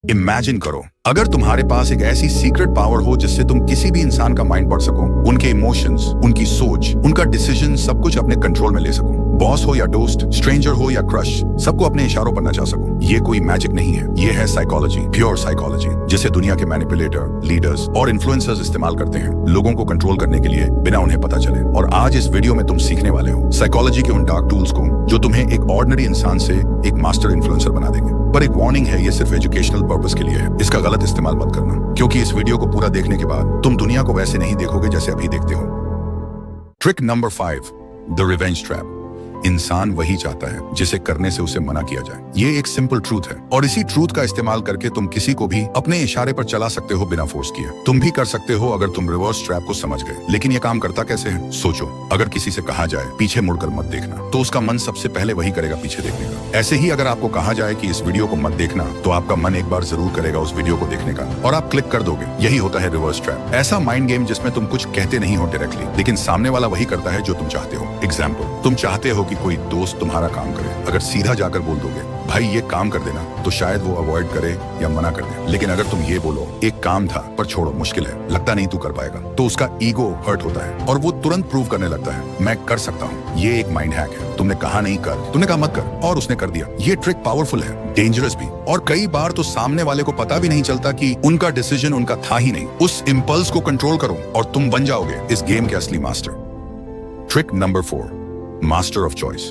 Imagine करो, अगर तुम्हारे पास एक ऐसी सीक्रेट पावर हो जिससे तुम किसी भी इंसान का माइंड पढ़ सको, उनके इमोशंस, उनकी सोच, उनका डिसीजन सब कुछ अपने कंट्रोल में ले सको। बॉस हो या दोस्त, स्ट्रेंजर हो या क्रश, सबको अपने इशारों पर नचा सको। ये कोई मैजिक नहीं है, ये है साइकोलॉजी, प्योर साइकोलॉजी, जिसे दुनिया के मैनिपुलेटर, लीडर्स और इन्फ्लुएंसर्स इस्तेमाल करते हैं लोगों को कंट्रोल करने के लिए बिना उन्हें पता चले। और आज इस वीडियो में तुम सीखने वाले हो साइकोलॉजी के उन डार्क टूल्स को जो तुम्हें एक ऑर्डिनरी इंसान से एक मास्टर इन्फ्लुएंसर बना देंगे। पर एक वार्निंग है, ये सिर्फ एजुकेशनल पर्पस के लिए है, इसका गलत इस्तेमाल मत करना, क्योंकि इस वीडियो को पूरा देखने के बाद तुम दुनिया को वैसे नहीं देखोगे जैसे अभी देखते हो। Trick number 5, the revenge trap. इंसान वही चाहता है जिसे करने से उसे मना किया जाए। ये एक सिंपल ट्रूथ है और इसी ट्रूथ का इस्तेमाल करके तुम किसी को भी अपने इशारे पर चला सकते हो बिना फोर्स किए। तुम भी कर सकते हो अगर तुम रिवर्स ट्रैप को समझ गए। लेकिन ये काम करता कैसे है? सोचो, अगर किसी से कहा जाए पीछे मुड़कर मत देखना, तो उसका मन सबसे पहले वही करेगा, पीछे देखने का। ऐसे ही अगर आपको कहा जाए कि इस वीडियो को मत देखना, तो आपका मन एक बार जरूर करेगा उस वीडियो को देखने का और आप क्लिक कर दोगे। यही होता है रिवर्स ट्रैप, ऐसा माइंड गेम जिसमें तुम कुछ कहते नहीं हो डायरेक्टली, लेकिन सामने वाला वही करता है जो तुम चाहते हो। एग्जाम्पल, तुम चाहते हो कि कोई दोस्त तुम्हारा काम करे। अगर सीधा जाकर बोल दोगे भाई ये काम कर देना, तो शायद वो अवॉइड करे या मना कर दे। लेकिन अगर तुम ये बोलो एक काम था पर छोड़ो, मुश्किल है, लगता नहीं तू कर पाएगा, तो उसका ईगो हर्ट होता है और वो तुरंत प्रूव करने लगता है मैं कर सकता हूँ। ये एक माइंड हैक है। तुमने कहा नहीं कर, तुमने कहा मत कर और उसने कर दिया। ये ट्रिक पावरफुल है, डेंजरस भी, और कई बार तो सामने वाले को पता भी नहीं चलता कि उनका डिसीजन उनका था ही नहीं। उस इंपल्स को कंट्रोल करो और तुम बन जाओगे इस गेम के असली master. Trick number 4, master of choice.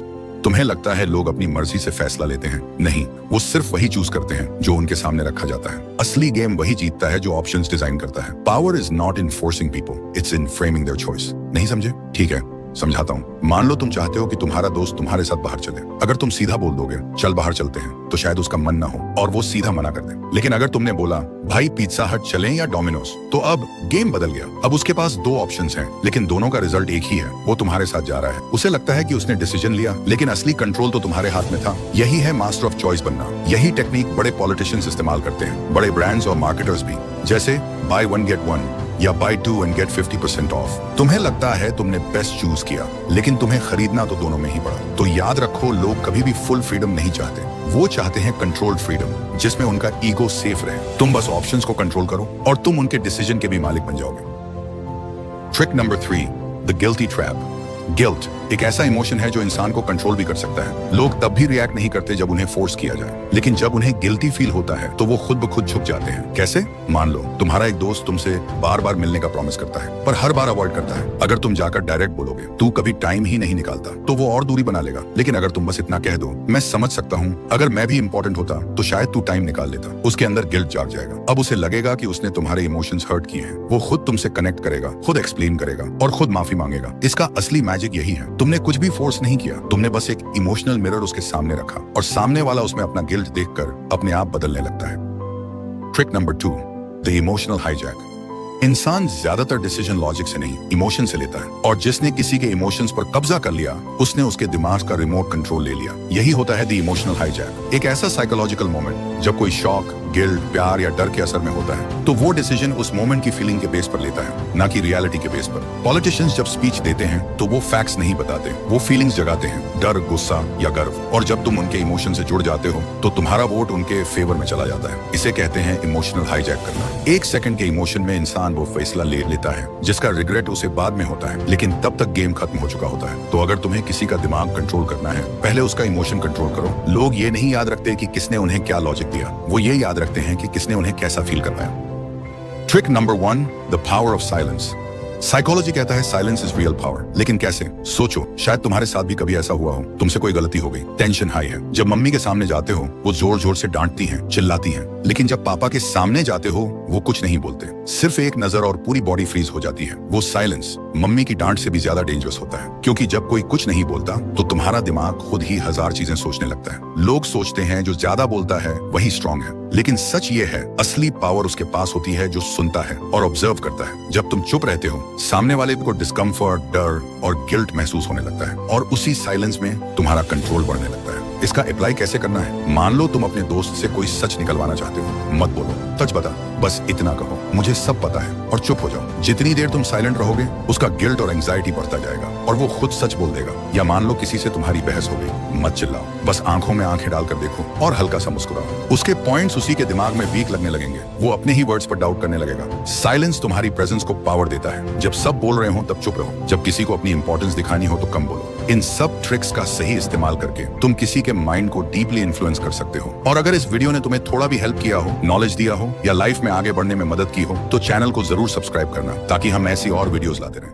तुम्हें लगता है लोग अपनी मर्जी से फैसला लेते हैं? नहीं, वो सिर्फ वही चूज करते हैं जो उनके सामने रखा जाता है। असली गेम वही जीतता है जो ऑप्शंस डिजाइन करता है। Power is not in forcing people, it's in framing their choice. नहीं समझे? ठीक है, समझाता हूँ। मान लो तुम चाहते हो कि तुम्हारा दोस्त तुम्हारे साथ बाहर चले। अगर तुम सीधा बोल दोगे चल बाहर चलते हैं, तो शायद उसका मन ना हो और वो सीधा मना कर दे। लेकिन अगर तुमने बोला भाई पिज्जा हट चलें या डोमिनोज, तो अब गेम बदल गया। अब उसके पास 2 ऑप्शंस हैं, लेकिन दोनों का रिजल्ट एक ही है। वो तुम्हारे साथ जा रहा है। उसे लगता है कि उसने डिसीजन लिया, लेकिन असली कंट्रोल तो तुम्हारे हाथ में था। यही है मास्टर ऑफ चॉइस बनना। यही टेक्निक बड़े पॉलिटिशियंस इस्तेमाल करते हैं, बड़े ब्रांड्स और मार्केटर्स भी, जैसे बाय 1 गेट 1 या बाय 2 एंड गेट 50% ऑफ। तुम्हें लगता है तुमने बेस्ट चूज किया, लेकिन तुम्हें खरीदना तो दोनों में ही पड़ा। तो याद रखो, लोग कभी भी फुल फ्रीडम नहीं चाहते, वो चाहते हैं कंट्रोल्ड फ्रीडम, जिसमें उनका ईगो सेफ रहे। तुम बस ऑप्शंस को कंट्रोल करो और तुम उनके डिसीजन के भी मालिक बन जाओगे। Trick number 3, the guilty trap. Guilt एक ऐसा इमोशन है जो इंसान को कंट्रोल भी कर सकता है। लोग तब भी रिएक्ट नहीं करते जब उन्हें फोर्स किया जाए, लेकिन जब उन्हें गिल्टी फील होता है तो वो खुद ब खुद झुक जाते हैं। कैसे? मान लो तुम्हारा एक दोस्त तुमसे बार बार मिलने का प्रॉमिस करता है, पर हर बार अवॉइड करता है। अगर तुम जाकर डायरेक्ट बोलोगे तू कभी टाइम ही नहीं निकालता, तो वो और दूरी बना लेगा। लेकिन अगर तुम बस इतना कह दो मैं समझ सकता हूँ, अगर मैं भी इंपॉर्टेंट होता तो शायद तू टाइम निकाल लेता, उसके अंदर गिल्ट जाग जाएगा। अब उसे लगेगा कि उसने तुम्हारे इमोशंस हर्ट किए हैं। वो खुद तुमसे कनेक्ट करेगा, खुद एक्सप्लेन करेगा और खुद माफी मांगेगा। इसका असली मैजिक यही है, तुमने कुछ भी फोर्स नहीं किया, तुमने बस एक इमोशनल मिरर उसके सामने रखा और सामने वाला उसमें अपना गिल्ट देखकर अपने आप बदलने लगता है। Trick number 2, the emotional hijack. इंसान ज्यादातर डिसीजन लॉजिक से नहीं, इमोशन से लेता है, और जिसने किसी के इमोशंस पर कब्जा कर लिया, उसने उसके दिमाग का रिमोट कंट्रोल ले लिया। यही होता है द इमोशनल हाईजैक। एक ऐसा साइकोलॉजिकल मोमेंट जब कोई शॉक, गिल्ट, प्यार या डर के असर में होता है, तो वो डिसीजन उस मोमेंट की फीलिंग के बेस पर लेता है, ना कि रियलिटी के बेस पर। पॉलिटिशियंस जब स्पीच देते हैं तो वो फैक्ट्स नहीं बताते, वो फीलिंग्स जगाते हैं, डर, गुस्सा या गर्व। और जब तुम उनके इमोशन से जुड़ जाते हो तो तुम्हारा वोट उनके फेवर में चला जाता है। इसे कहते हैं इमोशनल हाईजैक करना। 1 सेकंड के इमोशन में इंसान वो फैसला ले लेता है जिसका रिग्रेट उसे बाद में होता है, लेकिन तब तक गेम खत्म हो चुका होता है। तो अगर तुम्हें किसी का दिमाग कंट्रोल करना है, पहले उसका इमोशन कंट्रोल करो। लोग ये नहीं याद रखते कि किसने उन्हें क्या लॉजिक दिया, वो ये याद रखते हैं कि किसने उन्हें कैसा फील करवाया। Trick number 1, the power of silence. Psychology कहता है साइलेंस इज रियल पावर, लेकिन कैसे? सोचो, शायद तुम्हारे साथ भी कभी ऐसा हुआ हो, तुमसे कोई गलती हो गई, टेंशन हाई है। जब मम्मी के सामने जाते हो वो जोर जोर से डांटती हैं, चिल्लाती हैं, लेकिन जब पापा के सामने जाते हो वो कुछ नहीं बोलते, सिर्फ एक नजर और पूरी बॉडी फ्रीज हो जाती है। वो साइलेंस मम्मी की डांट से भी ज्यादा डेंजरस होता है, क्योंकि जब कोई कुछ नहीं बोलता तो तुम्हारा दिमाग खुद ही 1000 चीजें सोचने लगता है। लोग सोचते हैं जो ज्यादा बोलता है वही स्ट्रांग है, लेकिन सच ये है असली पावर उसके पास होती है जो सुनता है और ऑब्जर्व करता है। जब तुम चुप रहते हो, सामने वाले को डिस्कम्फर्ट, डर और गिल्ट महसूस होने लगता है, और उसी साइलेंस में तुम्हारा कंट्रोल बढ़ने लगता है। इसका अप्लाई कैसे करना है? मान लो तुम अपने दोस्त से कोई सच निकलवाना चाहते हो, मत बोलो सच बता, बस इतना कहो मुझे सब पता है और चुप हो जाओ। जितनी देर तुम साइलेंट रहोगे उसका गिल्ट और एंजाइटी बढ़ता जाएगा और वो खुद सच बोल देगा। या मान लो किसी से तुम्हारी बहस हो गई, मत चिल्लाओ, बस आंखों में आंखें डालकर देखो और हल्का सा मुस्कुराओ। उसके पॉइंट्स उसी के दिमाग में वीक लगने लगेंगे, वो अपने ही वर्ड्स पर डाउट करने लगेगा। साइलेंस तुम्हारी प्रेजेंस को पावर देता है। जब सब बोल रहे हो तब चुप रहो, जब किसी को अपनी इंपॉर्टेंस दिखानी हो तो कम बोलो। इन सब ट्रिक्स का सही इस्तेमाल करके तुम किसी के माइंड को डीपली इन्फ्लुएंस कर सकते हो। और अगर इस वीडियो ने तुम्हें थोड़ा भी हेल्प किया हो, नॉलेज दिया हो या लाइफ में आगे बढ़ने में मदद की हो तो चैनल को जरूर सब्सक्राइब करना ताकि हम ऐसी और वीडियोस लाते रहें।